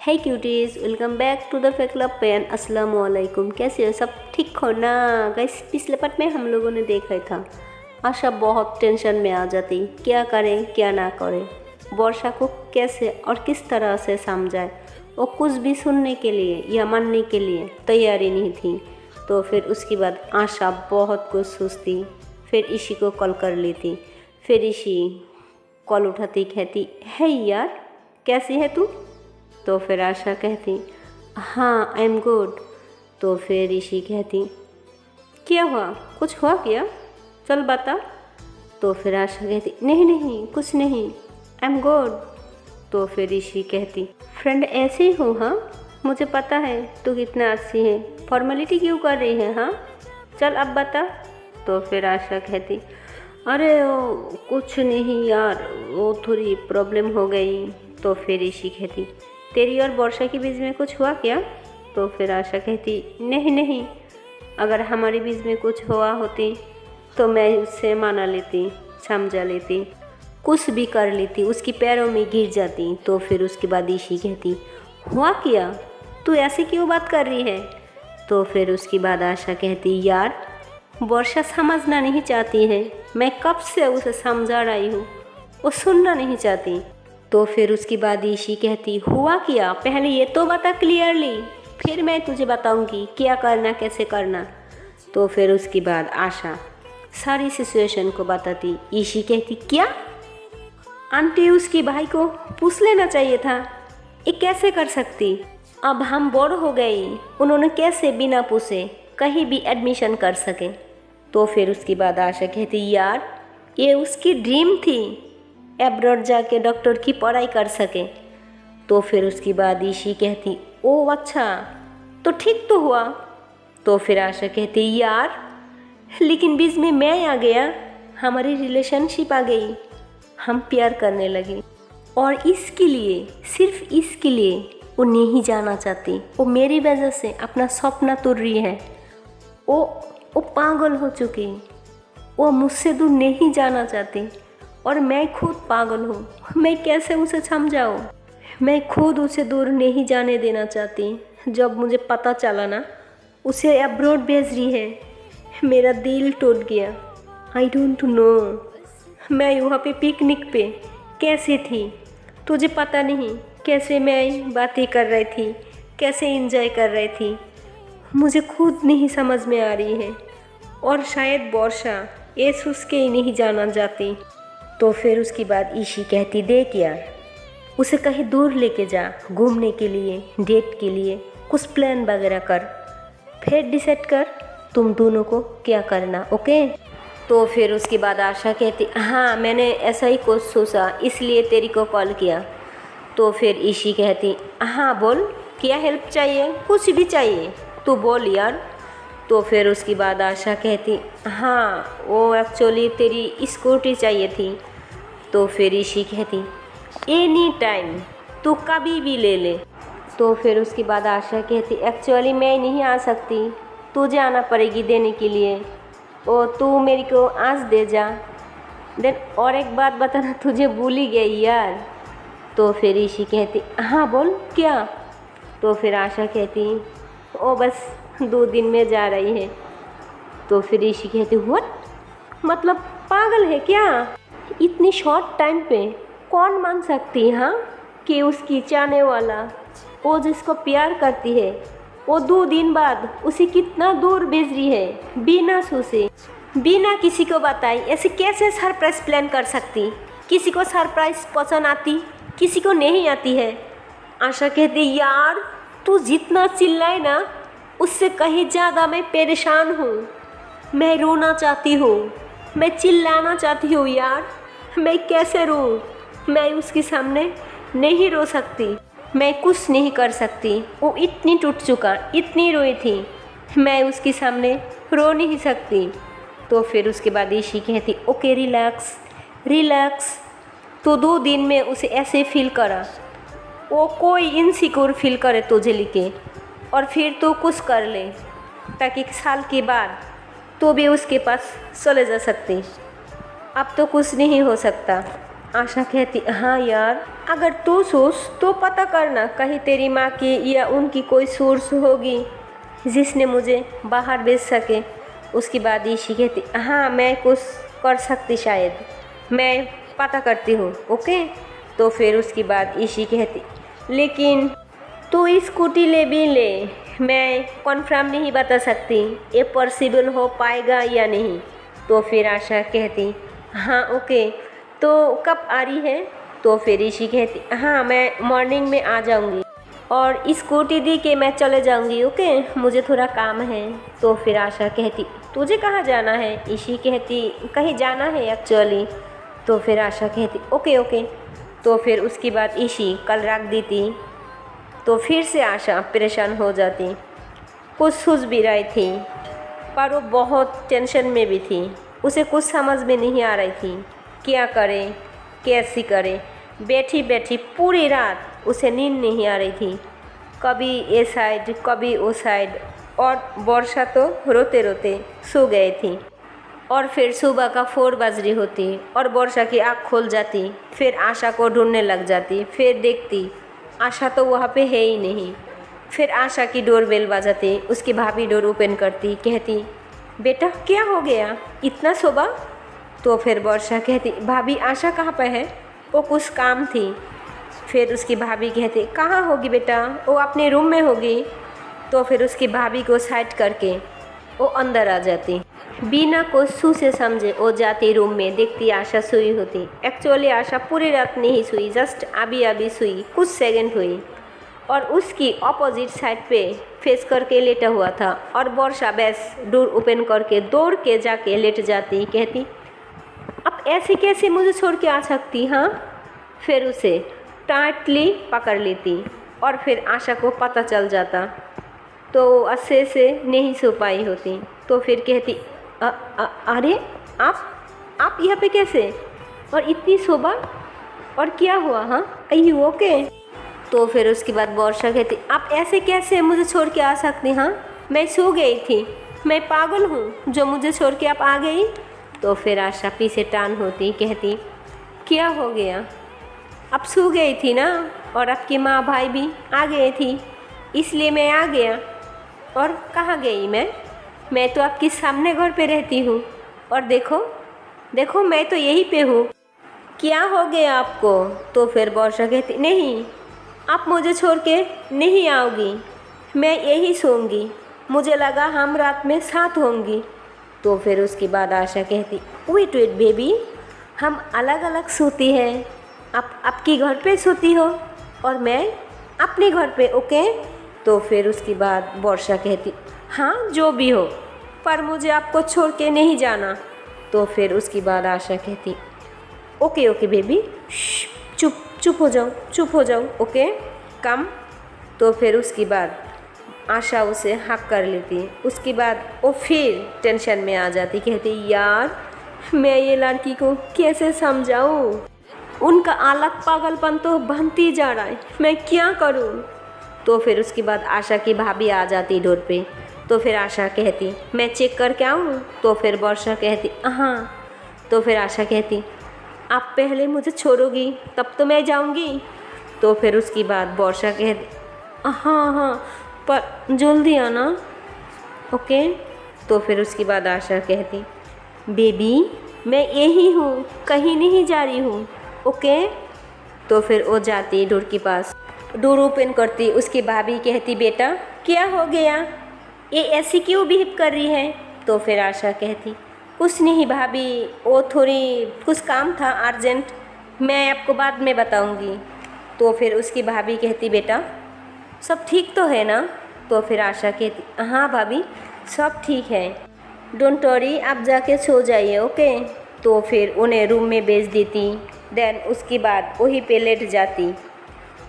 Hey cuties, welcome back to the fake club pen. अस्सलाम वालेकुम। कैसे हो सब? ठीक हो ना गाइस? पिछले पार्ट में हम लोगों ने देखा था आशा बहुत टेंशन में आ जाती, क्या करें क्या ना करें, वर्षा को कैसे और किस तरह से समझाए। वो कुछ भी सुनने के लिए या मानने के लिए तैयारी नहीं थी। तो फिर उसके बाद आशा बहुत कुछ सोचती, फिर ईशी को कॉल कर लेती। फिर ईशी कॉल उठाती, कहती है यार कैसी है तू? तो फिर आशा कहती हाँ आई एम गुड। तो फिर ईशी कहती क्या हुआ, कुछ हुआ क्या, चल बता। तो फिर आशा कहती नहीं नहीं कुछ नहीं, आई एम गुड। तो फिर ईशी कहती फ्रेंड ऐसे ही हो, हाँ मुझे पता है तू कितना अच्छी है, फॉर्मेलिटी क्यों कर रही है, हाँ चल अब बता। तो फिर आशा कहती अरे वो कुछ नहीं यार, वो थोड़ी प्रॉब्लम हो गई। तो फिर ईशी कहती तेरी और वर्षा के बीच में कुछ हुआ क्या? तो फिर आशा कहती नहीं नहीं, अगर हमारे बीच में कुछ हुआ होती तो मैं उससे माना लेती, समझा लेती, कुछ भी कर लेती, उसकी पैरों में गिर जाती। तो फिर उसके बाद ईशी कहती हुआ क्या, तू ऐसे क्यों बात कर रही है? तो फिर उसके बाद आशा कहती यार वर्षा समझना नहीं चाहती है, मैं कब से उसे समझा रही हूँ, वो सुनना नहीं चाहती। तो फिर उसके बाद ईशी कहती हुआ क्या, पहले ये तो बता क्लियरली, फिर मैं तुझे बताऊंगी क्या करना कैसे करना। तो फिर उसके बाद आशा सारी सिचुएशन को बताती। ईशी कहती क्या, आंटी उसकी भाई को पूछ लेना चाहिए था, ये कैसे कर सकती, अब हम बोर हो गई, उन्होंने कैसे बिना पूछे कहीं भी एडमिशन कर सके। तो फिर उसके बाद आशा कहती यार ये उसकी ड्रीम थी, एब्रॉड जाके डॉक्टर की पढ़ाई कर सके। तो फिर उसके बाद ईशी कहती ओ अच्छा तो ठीक तो हुआ। तो फिर आशा कहती यार लेकिन बीच में मैं आ गया, हमारी रिलेशनशिप आ गई, हम प्यार करने लगे, और इसके लिए सिर्फ इसके लिए वो नहीं जाना चाहती, वो मेरी वजह से अपना सपना तोड़ रही है, वो पागल हो चुकी, वो मुझसे दूर नहीं जाना चाहती, और मैं खुद पागल हूँ, मैं कैसे उसे समझाऊँ, मैं खुद उसे दूर नहीं जाने देना चाहती। जब मुझे पता चला ना उसे अब्रॉड भेज रही है, मेरा दिल टूट गया। आई डोंट नो मैं यहाँ पे पिकनिक पे कैसे थी, तुझे पता नहीं कैसे मैं बातें कर रही थी, कैसे एंजॉय कर रही थी, मुझे खुद नहीं समझ में आ रही है, और शायद वर्षा ये सोच के ही नहीं जाना चाहती। तो फिर उसके बाद ईशी कहती देख यार उसे कहीं दूर लेके जा, घूमने के लिए, डेट के लिए कुछ प्लान वगैरह कर, फिर डिसाइड कर तुम दोनों को क्या करना, ओके। तो फिर उसके बाद आशा कहती हाँ मैंने ऐसा ही कुछ सोचा, इसलिए तेरी को कॉल किया। तो फिर ईशी कहती हाँ बोल क्या हेल्प चाहिए, कुछ भी चाहिए तू बोल यार। तो फिर उसके बाद आशा कहती हाँ वो एक्चुअली तेरी स्कूटी चाहिए थी। तो फिर ईशी कहती एनी टाइम, तू कभी भी ले ले। तो फिर उसके बाद आशा कहती एक्चुअली मैं नहीं आ सकती, तुझे आना पड़ेगी देने के लिए, ओ तू मेरी को आज दे जा। देन और एक बात बताना, तुझे भूल ही गई यार। तो फिर ईशी कहती हाँ बोल क्या। तो फिर आशा कहती ओ बस 2 दिन में जा रही है। तो फिर ईशी कहती व्हाट, मतलब पागल है क्या, इतनी शॉर्ट टाइम पे कौन मान सकती है हाँ कि उसकी चाहने वाला, वो जिसको प्यार करती है, वो 2 दिन बाद उसे कितना दूर भेज रही है, बिना सोचे बिना किसी को बताई, ऐसे कैसे सरप्राइज प्लान कर सकती, किसी को सरप्राइज पसंद आती, किसी को नहीं आती है। आशा कहती यार तू जितना चिल्लाए ना उससे कहीं ज़्यादा मैं परेशान हूँ, मैं रोना चाहती हूँ, मैं चिल्लाना चाहती हूँ यार, मैं कैसे रो, मैं उसके सामने नहीं रो सकती, मैं कुछ नहीं कर सकती, वो इतनी टूट चुका, इतनी रोई थी, मैं उसके सामने रो नहीं सकती। तो फिर उसके बाद ईशी कहती ओके रिलैक्स रिलैक्स, तो 2 दिन में उसे ऐसे फील करा, वो कोई इनसिक्योर फील करे तुझे लिखे, और फिर तो कुछ कर ले ताकि 1 साल के बाद तो भी उसके पास चले जा सकती। अब तो कुछ नहीं हो सकता, आशा कहती हाँ यार, अगर तू सोच तो पता करना, कहीं तेरी माँ की या उनकी कोई सोर्स होगी जिसने मुझे बाहर भेज सके। उसके बाद ईशी कहती हाँ मैं कुछ कर सकती, शायद मैं पता करती हूँ, ओके। तो फिर उसके बाद ईशी कहती लेकिन तू स्कूटी ले भी ले, मैं कन्फर्म नहीं बता सकती ये पॉसिबल हो पाएगा या नहीं। तो फिर आशा कहती हाँ ओके, तो कब आ रही है। तो फिर ईशी कहती हाँ मैं मॉर्निंग में आ जाऊँगी और स्कूटी दी के मैं चले जाऊँगी, ओके, मुझे थोड़ा काम है। तो फिर आशा कहती तुझे कहाँ जाना है। ईशी कहती कहीं जाना है एक्चुअली। तो फिर आशा कहती ओके ओके। तो फिर उसके बाद ईशी कल रख देती। तो फिर से आशा परेशान हो जाती, कुछ सोच भी रही थी पर वो बहुत टेंशन में भी थी, उसे कुछ समझ में नहीं आ रही थी क्या करे कैसी करे। बैठी बैठी पूरी रात उसे नींद नहीं आ रही थी, कभी ये साइड कभी वो साइड। और वर्षा तो रोते रोते सो गई थी। और फिर सुबह का 4 बज रही होती और वर्षा की आँख खुल जाती। फिर आशा को ढूंढने लग जाती, फिर देखती आशा तो वहाँ पे है ही नहीं। फिर आशा की डोर बेल बजाती, उसकी भाभी डोर ओपन करती, कहती बेटा क्या हो गया इतना सुबह। तो फिर वर्षा कहती भाभी आशा कहाँ पे है, वो कुछ काम थी। फिर उसकी भाभी कहती कहाँ होगी बेटा, वो अपने रूम में होगी। तो फिर उसकी भाभी को साइड करके वो अंदर आ जाती। बिना कुछ सू से समझे वो जाती रूम में, देखती आशा सोई होती। एक्चुअली आशा पूरी रात नहीं सोई, जस्ट अभी अभी सोई, कुछ सेकंड हुई। और उसकी ऑपोजिट साइड पे फेस करके लेटा हुआ था। और वर्षा बस डोर ओपन करके दौड़ के जाके लेट जाती, कहती अब ऐसे कैसे मुझे छोड़ के आ सकती। हाँ, फिर उसे टाइटली पकड़ लेती और फिर आशा को पता चल जाता तो अच्छे से नहीं सो पाई होती। तो फिर कहती अरे आप यहाँ पे कैसे, और इतनी सुबह, और क्या हुआ। हाँ यही ओके। तो फिर उसके बाद वर्षा कहती आप ऐसे कैसे मुझे छोड़ के आ सकती। हाँ मैं सो गई थी, मैं पागल हूँ जो मुझे छोड़ के आप आ गई। तो फिर आशा पीछे टान होती, कहती क्या हो गया, अब सो गई थी ना, और आपकी माँ भाई भी आ गए थी इसलिए मैं आ गया। और कहाँ गई मैं तो आपके सामने घर पे रहती हूँ, और देखो मैं तो यहीं पे हूँ, क्या हो गया आपको। तो फिर वर्षा कहती नहीं आप मुझे छोड़ के नहीं आओगी, मैं यहीं सोऊंगी, मुझे लगा हम रात में साथ होंगी। तो फिर उसके बाद आशा कहती वेट बेबी, हम अलग अलग सोती हैं, आप आपके घर पे सोती हो और मैं अपने घर पे, ओके। तो फिर उसके बाद वर्षा कहती हाँ जो भी हो, पर मुझे आपको छोड़ के नहीं जाना। तो फिर उसके बाद आशा कहती ओके ओके बेबी, चुप हो जाओ ओके कम। तो फिर उसके बाद आशा उसे हक कर लेती। उसके बाद वो फिर टेंशन में आ जाती, कहती यार मैं ये लड़की को कैसे समझाऊँ, उनका अलग पागलपन तो बनती जा रहा है, मैं क्या करूँ। तो फिर उसके बाद आशा की भाभी आ जाती डोर पे। तो फिर आशा कहती मैं चेक करके आऊँ। तो फिर वर्षा कहती हाँ। तो फिर आशा कहती आप पहले मुझे छोड़ोगी तब तो मैं जाऊँगी। तो फिर उसके बाद वर्षा कहती हाँ पर जल्दी आना, ओके। तो फिर उसके बाद आशा कहती बेबी मैं यही हूँ, कहीं नहीं जा रही हूँ, ओके। तो फिर वो जाती डोर के पास, डोर ओपन करती। उसकी भाभी कहती बेटा क्या हो गया, ये ऐसी क्यों बिहेव कर रही है। तो फिर आशा कहती कुछ नहीं भाभी, वो थोड़ी कुछ काम था अर्जेंट, मैं आपको बाद में बताऊंगी। तो फिर उसकी भाभी कहती बेटा सब ठीक तो है ना। तो फिर आशा कहती हाँ भाभी सब ठीक है, डोंट वरी, आप जाके सो जाइए, ओके। तो फिर उन्हें रूम में भेज देती। देन उसके बाद वहीं पे लेट जाती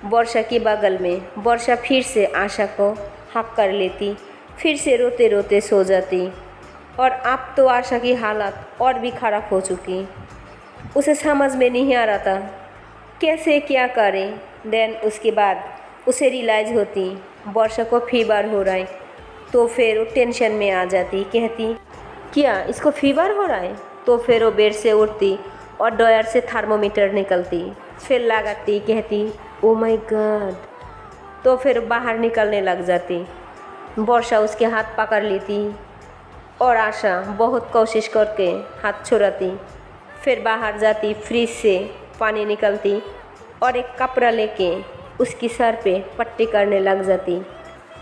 वर्षा के बगल में। वर्षा फिर से आशा को हक कर लेती, फिर से रोते रोते सो जाती। और अब तो आशा की हालत और भी ख़राब हो चुकी, उसे समझ में नहीं आ रहा था कैसे क्या करें। देन उसके बाद उसे रियलाइज़ होती वर्षा को फीवर हो रहा है। तो फिर वो टेंशन में आ जाती, कहती क्या इसको फीवर हो रहा है। तो फिर वो बेड से उठती और ड्रॉयर से थर्मोमीटर निकलती, फिर लगाती, कहती ओ माय गॉड, तो फिर बाहर निकलने लग जाती। वर्षा उसके हाथ पकड़ लेती और आशा बहुत कोशिश करके हाथ छुड़ाती, फिर बाहर जाती, फ्रिज से पानी निकलती और एक कपड़ा लेके उसकी सर पे पट्टी करने लग जाती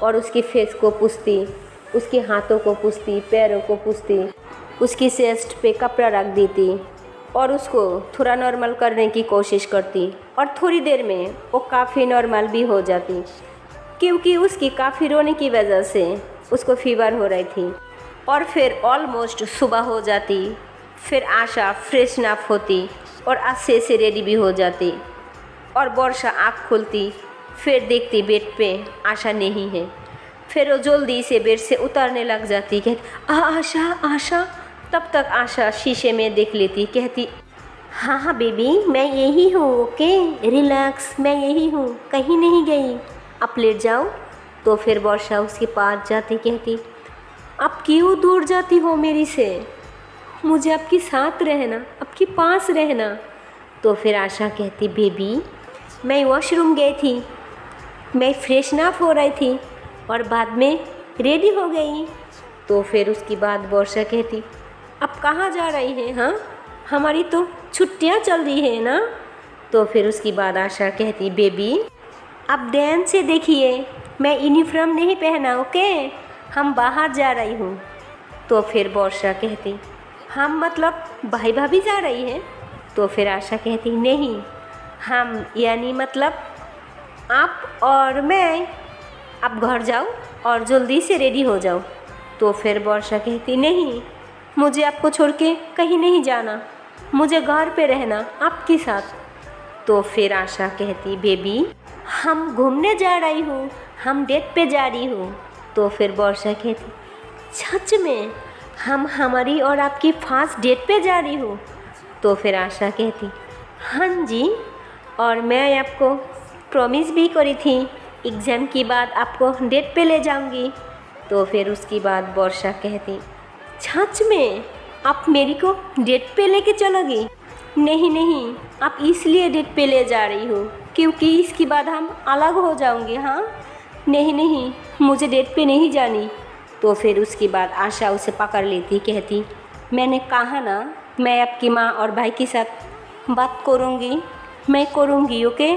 और उसकी फेस को पूछती, उसके हाथों को पूछती, पैरों को पूछती, उसकी चेस्ट पे कपड़ा रख देती और उसको थोड़ा नॉर्मल करने की कोशिश करती और थोड़ी देर में वो काफ़ी नॉर्मल भी हो जाती, क्योंकि उसकी काफ़ी रोने की वजह से उसको फीवर हो रही थी। और फिर ऑलमोस्ट सुबह हो जाती, फिर आशा फ्रेशन अप होती और अच्छे से रेडी भी हो जाती और वर्षा आँख खुलती, फिर देखती बेड पे आशा नहीं है। फिर वो जल्दी से बेड से उतरने लग जाती, कहती आशा आशा। तब तक आशा शीशे में देख लेती, कहती हाँ हाँ बेबी, मैं यही हूँ, ओके रिलैक्स, मैं यही हूँ, कहीं नहीं गई, आप लेट जाओ। तो फिर वर्षा उसके पास जाती, कहती आप क्यों दूर जाती हो मेरी से, मुझे आपके साथ रहना, आपके पास रहना। तो फिर आशा कहती बेबी, मैं वॉशरूम गई थी, मैं फ्रेशन अप हो रही थी और बाद में रेडी हो गई। तो फिर उसकी बाद वर्षा कहती अब कहाँ जा रही है, हाँ हमारी तो छुट्टियाँ चल रही है ना। तो फिर उसकी बाद आशा कहती बेबी आप ध्यान से देखिए, मैं यूनिफॉर्म नहीं पहना, ओके हम बाहर जा रही हूँ। तो फिर वर्षा कहती हम मतलब भाई भाभी जा रही हैं। तो फिर आशा कहती नहीं, हम यानी मतलब आप और मैं, आप घर जाओ और जल्दी से रेडी हो जाओ। तो फिर वर्षा कहती नहीं, मुझे आपको छोड़ के कहीं नहीं जाना, मुझे घर पे रहना आपके साथ। तो फिर आशा कहती बेबी हम घूमने जा रही हूँ, हम डेट पे जा रही हूँ। तो फिर वर्षा कहती सच में, हम हमारी और आपकी फर्स्ट डेट पे जा रही हूँ। तो फिर आशा कहती हाँ जी, और मैं आपको प्रॉमिस भी करी थी एग्ज़ाम के बाद आपको डेट पे ले जाऊंगी। तो फिर उसकी बाद वर्षा कहती सच में, आप मेरी को डेट पे लेके चलोगी? नहीं नहीं, आप इसलिए डेट पे ले जा रही हो क्योंकि इसके बाद हम अलग हो जाएंगे, हाँ नहीं नहीं, मुझे डेट पे नहीं जानी। तो फिर उसके बाद आशा उसे पकड़ लेती, कहती मैंने कहा ना, मैं आपकी माँ और भाई के साथ बात करूँगी, मैं करूँगी, ओके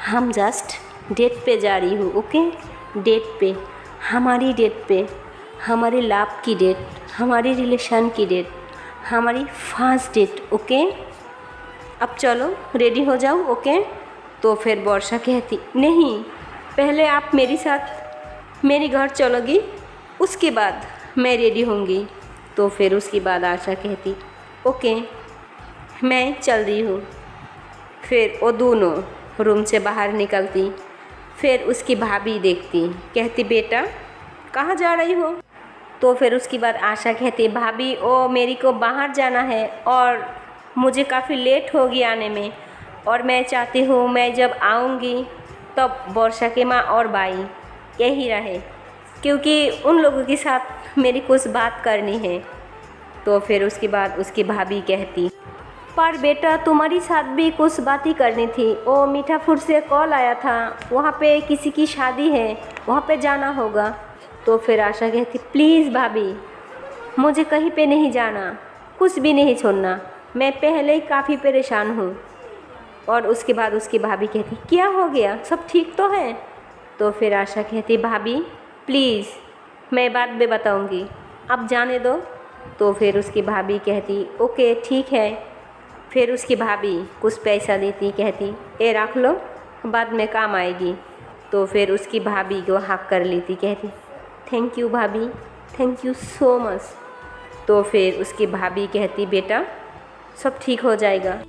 हम जस्ट डेट पे जा रही हूँ, ओके डेट पे, हमारी डेट पे, हमारे लव की डेट, हमारी रिलेशन की डेट, हमारी फर्स्ट डेट, ओके अब चलो रेडी हो जाओ, ओके। तो फिर वर्षा कहती नहीं, पहले आप मेरे साथ मेरे घर चलोगी, उसके बाद मैं रेडी होंगी। तो फिर उसके बाद आशा कहती ओके मैं चल रही हूँ। फिर वो दोनों रूम से बाहर निकलती, फिर उसकी भाभी देखती, कहती बेटा कहाँ जा रही हो? तो फिर उसके बाद आशा कहती भाभी ओ मेरी को बाहर जाना है और मुझे काफ़ी लेट होगी आने में, और मैं चाहती हूँ मैं जब आऊँगी तब वर्षा के माँ और भाई यही रहे, क्योंकि उन लोगों के साथ मेरी कुछ बात करनी है। तो फिर उसके बाद उसकी भाभी कहती पर बेटा तुम्हारी साथ भी कुछ बात ही करनी थी, वो मीठापुर से कॉल आया था, वहाँ पे किसी की शादी है, वहाँ पे जाना होगा। तो फिर आशा कहती प्लीज़ भाभी मुझे कहीं पे नहीं जाना, कुछ भी नहीं छोड़ना, मैं पहले ही काफ़ी परेशान हूँ। और उसके बाद उसकी भाभी कहती क्या हो गया, सब ठीक तो है? तो फिर आशा कहती भाभी प्लीज़ मैं बाद में बताऊँगी, अब जाने दो। तो फिर उसकी भाभी कहती ओके ठीक है। फिर उसकी भाभी कुछ पैसा देती, कहती ये रख लो बाद में काम आएगी। तो फिर उसकी भाभी को हक कर लेती, कहती थैंक यू भाभी, थैंक यू सो मच। तो फिर उसकी भाभी कहती बेटा सब ठीक हो जाएगा,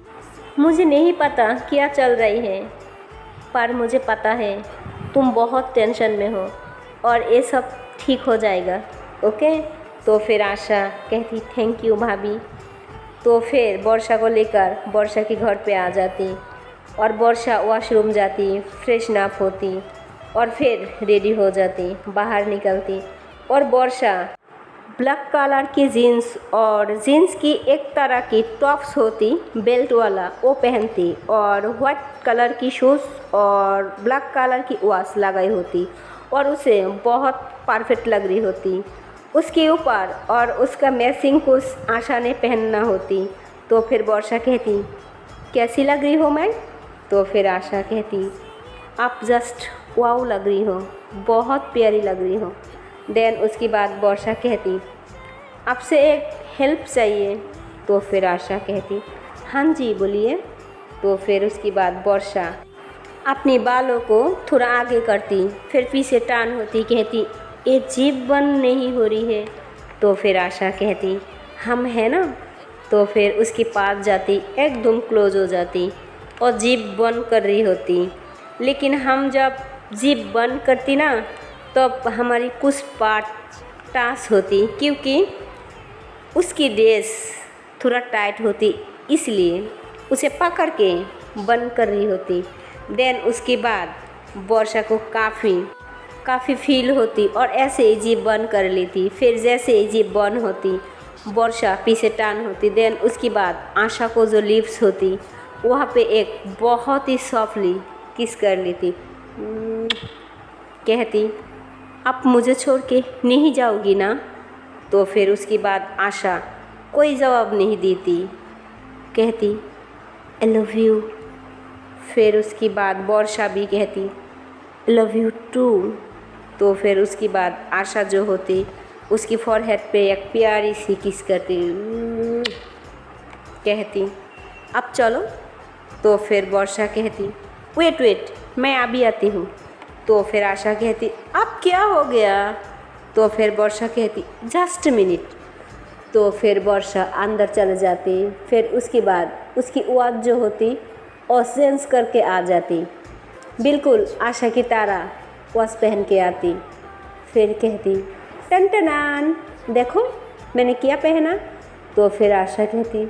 मुझे नहीं पता क्या चल रही है पर मुझे पता है तुम बहुत टेंशन में हो और ये सब ठीक हो जाएगा, ओके। तो फिर आशा कहती थैंक यू भाभी। तो फिर वर्षा को लेकर वर्षा के घर पे आ जाती और वर्षा वॉशरूम जाती, फ्रेशन अप होती और फिर रेडी हो जाती, बाहर निकलती और वर्षा ब्लैक कलर की जीन्स और जीन्स की एक तरह की टॉप्स होती बेल्ट वाला, वो पहनती और वाइट कलर की शूज़ और ब्लैक कलर की वॉच लगाई होती और उसे बहुत परफेक्ट लग रही होती। उसके ऊपर और उसका मैचिंग कुछ आशा ने पहनना होती। तो फिर वर्षा कहती, कैसी लग रही हो मैं? तो फिर आशा कहती, आप जस्ट वाओ लग रही हो, बहुत प्यारी लग रही हो। देन उसके बाद वर्षा कहती, आपसे एक हेल्प चाहिए। तो फिर आशा कहती, हाँ जी बोलिए। तो फिर उसके बाद वर्षा अपने बालों को थोड़ा आगे करती, फिर पीछे टान होती, कहती, ये जीभ बंद नहीं हो रही है। तो फिर आशा कहती, हम है ना। तो फिर उसके पास जाती, एकदम क्लोज हो जाती और जीभ बंद कर रही होती। लेकिन हम जब जीभ बंद करती ना, तब तो हमारी कुछ पार्ट टास होती, क्योंकि उसकी ड्रेस थोड़ा टाइट होती, इसलिए उसे पकड़ के बंद कर रही होती। देन उसके बाद वर्षा को काफ़ी फील होती और ऐसे ही जीभ बंद कर लेती। फिर जैसे ही जीभ बंद होती, वर्षा पीछे टान होती। देन उसके बाद आशा को जो लिप्स होती, वहाँ पे एक बहुत ही सॉफ्टली किस कर लेती। कहती, आप मुझे छोड़ के नहीं जाओगी ना? तो फिर उसके बाद आशा कोई जवाब नहीं देती, कहती, आई लव यू। फिर उसके बाद वर्षा भी कहती, आई लव यू टू। तो फिर उसके बाद आशा जो होती, उसकी फॉरहेड पे एक प्यारी सी किस करती, कहती, अब चलो। तो फिर वर्षा कहती, वेट मैं अभी आती हूँ। तो फिर आशा कहती, अब क्या हो गया? तो फिर वर्षा कहती, जस्ट मिनट। तो फिर वर्षा अंदर चले जाती। फिर उसके बाद उसकी वॉच जो होती और चेंज करके आ जाती, बिल्कुल आशा की तरह वॉच पहन के आती। फिर कहती, टन टनान, देखो मैंने क्या पहना। तो फिर आशा कहती,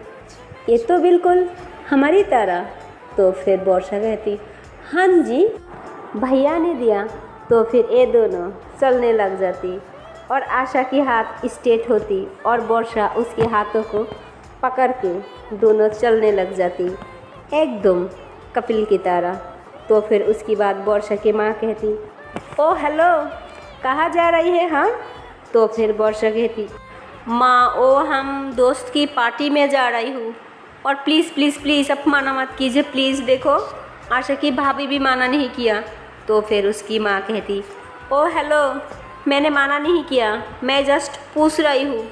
ये तो बिल्कुल हमारी तरह। तो फिर वर्षा कहती, हाँ जी भैया ने दिया। तो फिर ये दोनों चलने लग जाती और आशा की हाथ स्ट्रेट होती और वर्षा उसके हाथों को पकड़ के दोनों चलने लग जाती, एकदम कपिल की तरह। तो फिर उसके बाद वर्षा की माँ कहती, ओ हेलो, कहाँ जा रही है? हाँ। तो फिर वर्षा कहती, माँ ओ हम दोस्त की पार्टी में जा रही हूँ और प्लीज़ अब माना मत कीजिए प्लीज़। देखो आशा की भाभी भी माना नहीं किया। तो फिर उसकी माँ कहती, ओ हेलो, मैंने माना नहीं किया, मैं जस्ट पूछ रही हूँ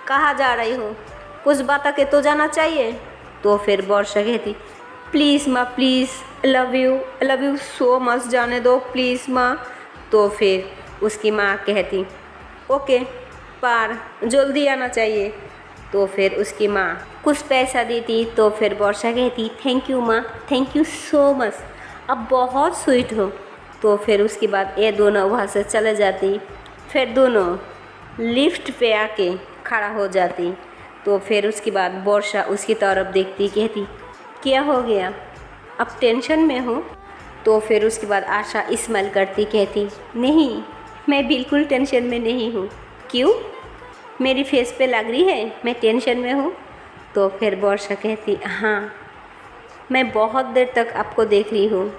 कहाँ जा रही हो, कुछ बता के तो जाना चाहिए। तो फिर वर्षा कहती, प्लीज़ माँ please, love you so much, जाने दो प्लीज़ माँ। तो फिर उसकी माँ कहती, ओके पर जल्दी आना चाहिए। तो फिर उसकी माँ कुछ पैसा देती। तो फिर वर्षा कहती, थैंक यू माँ, थैंक यू सो मच, अब बहुत स्वीट हो। तो फिर उसके बाद ये दोनों वहाँ से चले जाती। फिर दोनों लिफ्ट पे आके खड़ा हो जाती। तो फिर उसके बाद वर्षा उसकी तरफ देखती, कहती, क्या हो गया, अब टेंशन में हो? तो फिर उसके बाद आशा स्माइल करती, कहती, नहीं मैं बिल्कुल टेंशन में नहीं हूँ। क्यों, मेरी फेस पे लग रही है मैं टेंशन में हूँ? तो फिर वर्षा कहती, हाँ मैं बहुत देर तक आपको देख रही हूँ,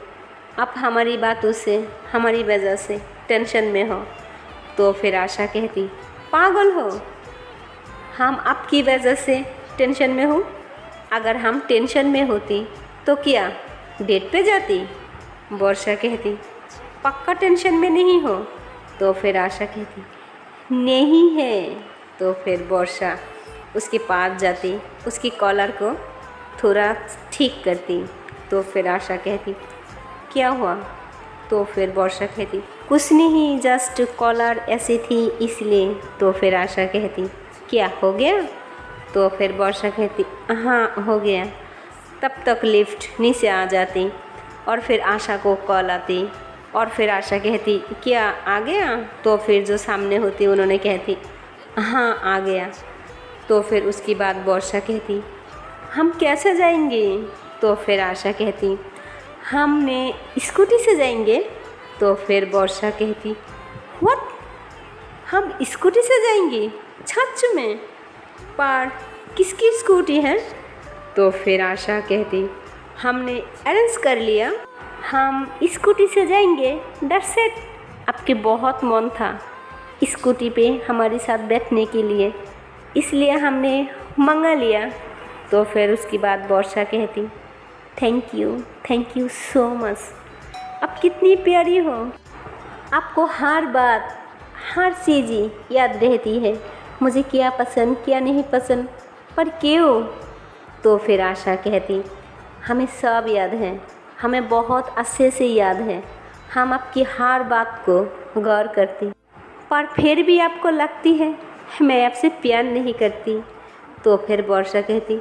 आप हमारी बातों से, हमारी वजह से टेंशन में हो। तो फिर आशा कहती, पागल हो, हम आपकी वजह से टेंशन में हूँ? अगर हम टेंशन में होती तो क्या डेट पे जाती? वर्षा कहती, पक्का टेंशन में नहीं हो? तो फिर आशा कहती, नहीं है। तो फिर वर्षा उसके पास जाती, उसकी कॉलर को थोड़ा ठीक करती। तो फिर आशा कहती, क्या हुआ? तो फिर वर्षा कहती, कुछ नहीं, जस्ट कॉलर ऐसी थी इसलिए। तो फिर आशा कहती, क्या हो गया? तो फिर वर्षा कहती, हाँ हो गया। तब तक लिफ्ट नीचे आ जाती और फिर आशा को कॉल आती और फिर आशा कहती, क्या आ गया? तो फिर जो सामने होती उन्होंने कहती, हाँ आ गया। तो फिर उसके बाद वर्षा कहती, हम कैसे जाएंगे? तो फिर आशा कहती, हमने स्कूटी से जाएंगे। तो फिर वर्षा कहती, व्हाट, हम स्कूटी से जाएंगे सच में? पर किसकी स्कूटी है? तो फिर आशा कहती हमने अरेंज कर लिया, हम स्कूटी से जाएंगे, दैट्स इट। आपके बहुत मन था स्कूटी पे हमारे साथ बैठने के लिए, इसलिए हमने मंगा लिया। तो फिर उसके बाद वर्षा कहती थैंक यू सो मच। आप कितनी प्यारी हो, आपको हर बात हर चीज़ याद रहती है, मुझे क्या पसंद क्या नहीं पसंद, पर क्यों? तो फिर आशा कहती हमें सब याद है, हमें बहुत अच्छे से याद है, हम आपकी हर बात को गौर करती, पर फिर भी आपको लगती है मैं आपसे प्यार नहीं करती। तो फिर वर्षा कहती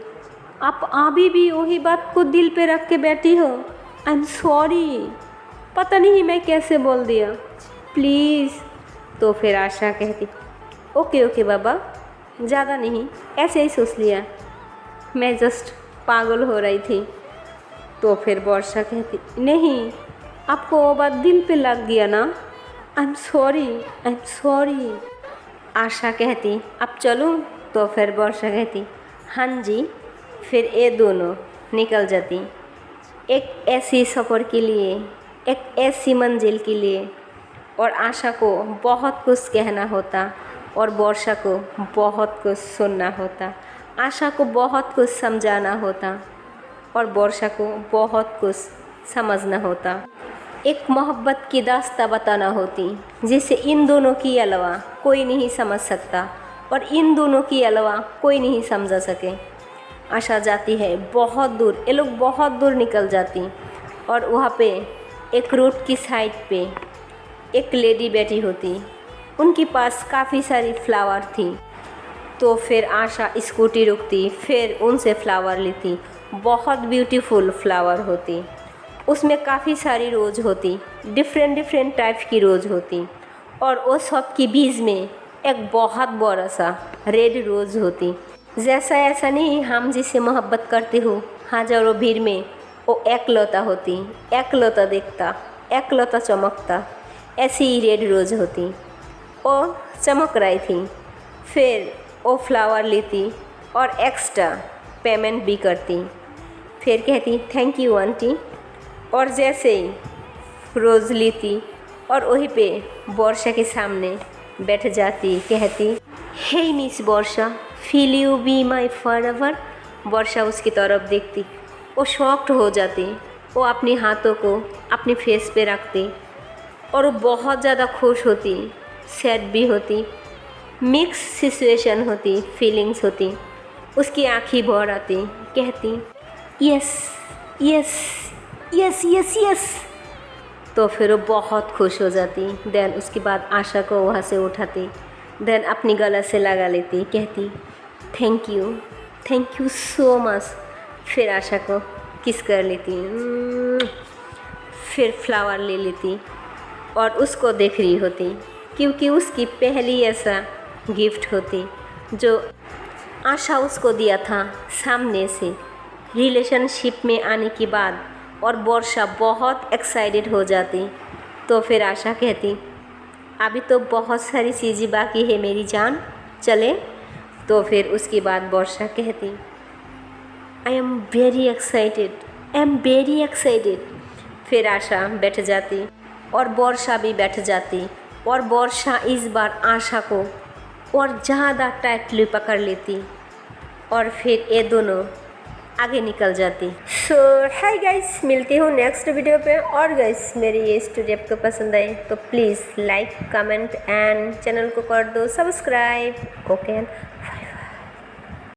आप अभी भी वही बात को दिल पे रख के बैठी हो। आई एम सॉरी, पता नहीं मैं कैसे बोल दिया, प्लीज़। तो फिर आशा कहती ओके बाबा, ज़्यादा नहीं, ऐसे ही सोच लिया, मैं जस्ट पागल हो रही थी। तो फिर वर्षा कहती नहीं, आपको वो बात दिल पे लग गया ना, आई एम सॉरी। आशा कहती अब चलूँ? तो फिर वर्षा कहती हाँ जी। फिर ये दोनों निकल जाती एक ऐसी सफ़र के लिए, एक ऐसी मंजिल के लिए। और आशा को बहुत कुछ कहना होता और वर्षा को बहुत कुछ सुनना होता, आशा को बहुत कुछ समझाना होता और वर्षा को बहुत कुछ समझना होता। एक मोहब्बत की दास्तां बताना होती जिसे इन दोनों के अलावा कोई नहीं समझ सकता और इन दोनों के अलावा कोई नहीं समझा सके। आशा जाती है बहुत दूर, ये लोग बहुत दूर निकल जाती और वहाँ पे एक रोड की साइड पे एक लेडी बैठी होती, उनके पास काफ़ी सारी फ्लावर थी। तो फिर आशा स्कूटी रुकती, फिर उनसे फ्लावर लेती, बहुत ब्यूटीफुल फ्लावर होती, उसमें काफ़ी सारी रोज़ होती, डिफरेंट टाइप की रोज़ होती और उस सब के बीच में एक बहुत बड़ा सा रेड रोज़ होती। जैसा ऐसा नहीं हम जिससे मोहब्बत करते हो हजारों भीड़ में वो एकलौता होती, एकलौता देखता, एकलौता चमकता, ऐसी ही रेड रोज़ होती, वो चमक रही थी। फिर वो फ्लावर लेती और एक्स्ट्रा पेमेंट भी करती, फिर कहती थैंक यू आंटी, और जैसे ही रोज़ लेती और वहीं पे वर्षा के सामने बैठ जाती, कहती हे miss Varsha, feel you be my forever. Varsha उसकी तरफ देखती, वो शॉक्ड हो जाती, वो अपने हाथों को अपने फेस पे रखती और वो बहुत ज़्यादा खुश होती, सैड भी होती, मिक्स सिचुएशन होती, फीलिंग्स होती, उसकी आँखें भर आती, कहती yes yes yes yes yes. तो फिर वो बहुत खुश हो जाती। देन उसके बाद आशा को वहाँ से उठाती, देन अपनी गला से लगा लेती, कहती थैंक यू सो मच। फिर आशा को किस कर लेती, फिर फ्लावर ले लेती और उसको देख रही होती क्योंकि उसकी पहली ऐसा गिफ्ट होती जो आशा उसको दिया था सामने से रिलेशनशिप में आने के बाद, और वर्षा बहुत एक्साइटेड हो जाती। तो फिर आशा कहती अभी तो बहुत सारी चीज़ें बाकी है मेरी जान, चले? तो फिर उसके बाद वर्षा कहती आई एम वेरी एक्साइटेड। फिर आशा बैठ जाती और वर्षा भी बैठ जाती और वर्षा इस बार आशा को और ज़्यादा टाइटली पकड़ लेती और फिर ये दोनों आगे निकल जाती। सो हाय गाइस, मिलती हूँ नेक्स्ट वीडियो पे। और गाइस मेरी ये स्टोरी आपको पसंद आए तो please like, comment and channel को कर दो सब्सक्राइब। ओके।